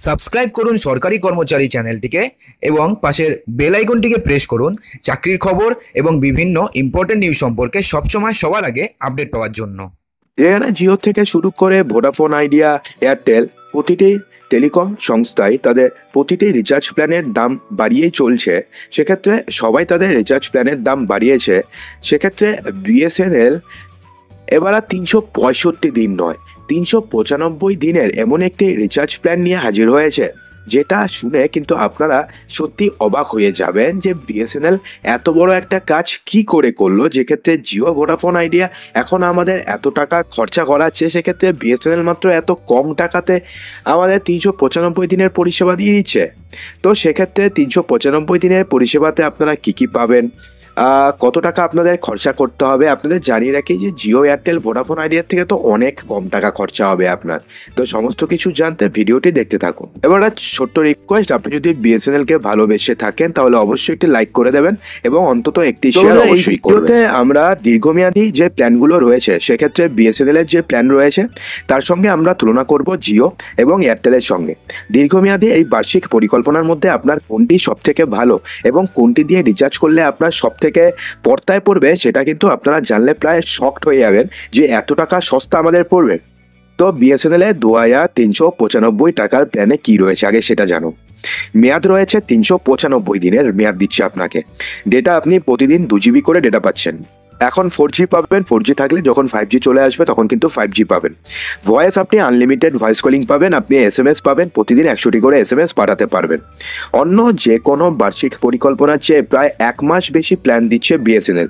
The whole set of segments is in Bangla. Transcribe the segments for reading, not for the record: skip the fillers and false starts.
সাবস্ক্রাইব করুন সরকারি কর্মচারী চ্যানেলটিকে এবং পাশের বেল আইকনটিকে প্রেস করুন চাকরির খবর এবং বিভিন্ন ইম্পর্টেন্ট নিউজ সম্পর্কে সবসময় সবার আগে আপডেট পাওয়ার জন্য। এখানে জিও থেকে শুরু করে ভোডাফোন আইডিয়া, এয়ারটেল প্রতিটি টেলিকম সংস্থায় তাদের প্রতিটি রিচার্জ প্ল্যানের দাম বাড়িয়েই চলছে। সেক্ষেত্রে সবাই তাদের রিচার্জ প্ল্যানের দাম বাড়িয়েছে। সেক্ষেত্রে বিএসএনএল এবার আর 365 দিন নয়, 395 দিনের এমন একটি রিচার্জ প্ল্যান নিয়ে হাজির হয়েছে, যেটা শুনে কিন্তু আপনারা সত্যি অবাক হয়ে যাবেন যে বিএসএনএল এত বড় একটা কাজ কি করে করলো। যেক্ষেত্রে জিও, ভোডাফোন আইডিয়া এখন আমাদের এত টাকা খরচা করাচ্ছে, সেক্ষেত্রে বিএসএনএল মাত্র এত কম টাকাতে আমাদের 395 দিনের পরিষেবা দিয়ে দিচ্ছে। তো সেক্ষেত্রে 395 দিনের পরিষেবাতে আপনারা কি পাবেন, কত টাকা আপনাদের খরচা করতে হবে, আপনাদের জানিয়ে রাখি যে জিও, এয়ারটেল, ভোডাফোন আইডিয়ার থেকে তো অনেক কম টাকা খরচা হবে আপনার। তো সমস্ত কিছু জানতে ভিডিওটি দেখতে থাকুন। এবার ছোট্ট রিকোয়েস্ট, আপনি যদি বিএসএনএলকে ভালোবেসে থাকেন তাহলে অবশ্যই একটি লাইক করে দেবেন এবং অন্তত একটি শেয়ার অবশ্যই করবেন। আমরা দীর্ঘমেয়াদী যে প্ল্যানগুলো রয়েছে, সেক্ষেত্রে বিএসএনএল এর যে প্ল্যান রয়েছে তার সঙ্গে আমরা তুলনা করব জিও এবং এয়ারটেলের সঙ্গে। দীর্ঘমেয়াদী এই বার্ষিক পরিকল্পনার মধ্যে আপনার কোনটি সব থেকে ভালো এবং কোনটি দিয়ে রিচার্জ করলে আপনার সব থেকে পর্দায় পড়বে, সেটা কিন্তু আপনারা জানলে প্রায় শকড হয়ে যাবেন যে এত টাকা সস্তা আমাদের পড়বে। তো বিএসএনএল এর 2395 টাকার প্ল্যানে কি রয়েছে আগে সেটা জানো। মেয়াদ রয়েছে 395 দিনের মেয়াদ দিচ্ছে আপনাকে। ডেটা আপনি প্রতিদিন 2 জিবি করে ডেটা পাচ্ছেন। এখন 4G পাবেন, 4G থাকলে যখন 5G চলে আসবে তখন কিন্তু 5G পাবেন। ভয়েস আপনি আনলিমিটেড ভয়েস কলিং পাবেন, আপনি SMS পাবেন, প্রতিদিন 100টি করে SMS পাঠাতে পারবেন। অন্য যে কোনো বার্ষিক পরিকল্পনার চেয়ে প্রায় 1 মাস বেশি প্ল্যান দিচ্ছে বিএসএনএল।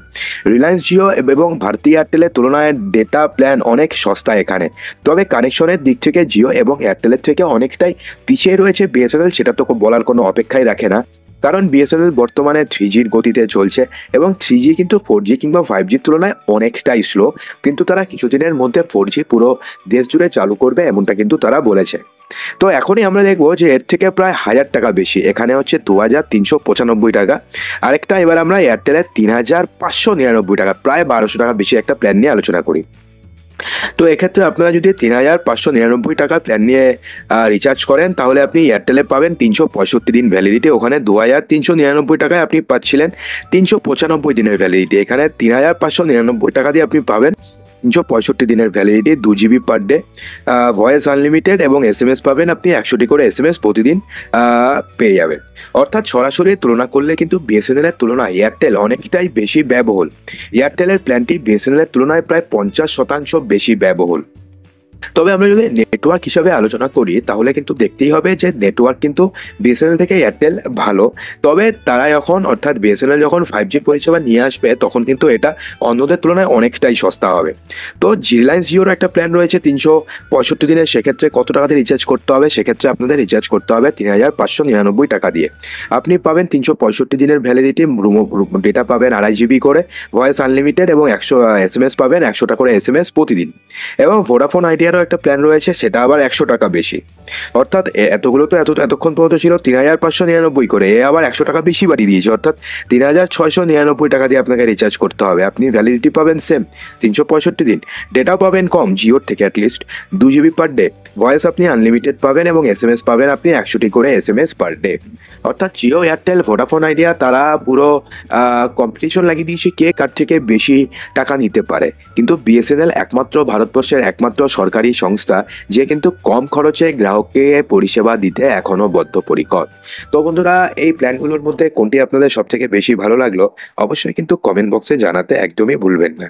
রিলায়েন্স জিও এবং ভারতী এয়ারটেলের তুলনায় ডেটা প্ল্যান অনেক সস্তা এখানে। তবে কানেকশনের দিক থেকে জিও এবং এয়ারটেলের থেকে অনেকটাই পিছিয়ে রয়েছে বিএসএনএল, সেটা তো বলার কোনো অপেক্ষাই রাখে না। কারণ বিএসএনএল বর্তমানে 3Gর গতিতে চলছে এবং 3G কিন্তু 4G কিংবা 5Gর তুলনায় অনেকটাই স্লো, কিন্তু তারা কিছুদিনের মধ্যে 4G পুরো দেশ জুড়ে চালু করবে এমনটা কিন্তু তারা বলেছে। তো এখনই আমরা দেখবো যে এর থেকে প্রায় 1000 টাকা বেশি, এখানে হচ্ছে 2395 টাকা। আরেকটা এবার আমরা এয়ারটেলের 3599 টাকা, প্রায় 1200 টাকা বেশি একটা প্ল্যান নিয়ে আলোচনা করি। তো এক্ষেত্রে আপনারা যদি 3599 টাকার প্ল্যান নিয়ে রিচার্জ করেন তাহলে আপনি এয়ারটেলে পাবেন 365 দিন ভ্যালিডিটি। ওখানে 2399 টাকায় আপনি পাচ্ছিলেন 395 দিনের ভ্যালিডিটি। এখানে 3599 টাকা দিয়ে আপনি পাবেন 365 দিনের validity, 2 GB per day, voice unlimited এবং SMS পাবেন আপনি 100টি করে SMS প্রতিদিন পেয়ে যাবেন। অর্থাৎ সরাসরি তুলনা করলে কিন্তু বিএসএনএল এর তুলনায় এয়ারটেল অনেকটাই বেশি ব্যয়বহুল। এয়ারটেলের প্ল্যানটি বিএসএনএল এর তুলনায় প্রায় 50% বেশি ব্যয়বহুল। তবে আমরা যদি নেটওয়ার্ক হিসাবে আলোচনা করি তাহলে কিন্তু দেখতেই হবে যে নেটওয়ার্ক কিন্তু বিএসএনএল থেকে এয়ারটেল ভালো। তবে তারা যখন, অর্থাৎ বিএসএনএল যখন 5G পরিষেবা নিয়ে আসবে তখন কিন্তু এটা অন্যদের তুলনায় অনেকটাই সস্তা হবে। তো রিলায়েন্স জিওর একটা প্ল্যান রয়েছে 365 দিনের। সেক্ষেত্রে কত টাকা দিয়ে রিচার্জ করতে হবে? সেক্ষেত্রে আপনাদের রিচার্জ করতে হবে 3599 টাকা দিয়ে। আপনি পাবেন 365 দিনের ভ্যালিডিটি, ডেটা পাবেন 2.5 জিবি করে, ভয়েস আনলিমিটেড এবং 100 SMS পাবেন, 100টা করে SMS প্রতিদিন। এবং ভোডাফোন আইডিয়ারও একটা প্ল্যান রয়েছে, সেটা আবার 100 টাকা বেশি। অর্থাৎ এতগুলো তো এতক্ষণ পর্যন্ত ছিল 3599 করে, এ আবার 100 টাকা বেশি বাড়িয়ে দিয়েছে, অর্থাৎ 3699 টাকা দিয়ে আপনাকে রিচার্জ করতে হবে। আপনি ভ্যালিডিটি পাবেন সেম 365 দিন, ডেটাও পাবেন কম জিওর থেকে at least 2 GB per day, voice আপনি আনলিমিটেড পাবেন এবং SMS পাবেন আপনি 100টি করে SMS পার ডে। অর্থাৎ জিও, এয়ারটেল, ভোডাফোন আইডিয়া তারা পুরো কম্পিটিশন লাগিয়ে দিয়েছে কে কার থেকে বেশি টাকা নিতে পারে। কিন্তু বিএসএনএল একমাত্র ভারতবর্ষের একমাত্র সরকারি সংস্থা যে কিন্তু কম খরচে গ্রাহককে পরিষেবা দিতে এখনো বদ্ধপরিকর। তো বন্ধুরা, এই প্ল্যানগুলোর মধ্যে কোনটি আপনাদের সব থেকে বেশি ভালো লাগলো অবশ্যই কিন্তু কমেন্ট বক্সে জানাতে একদমই ভুলবেন না।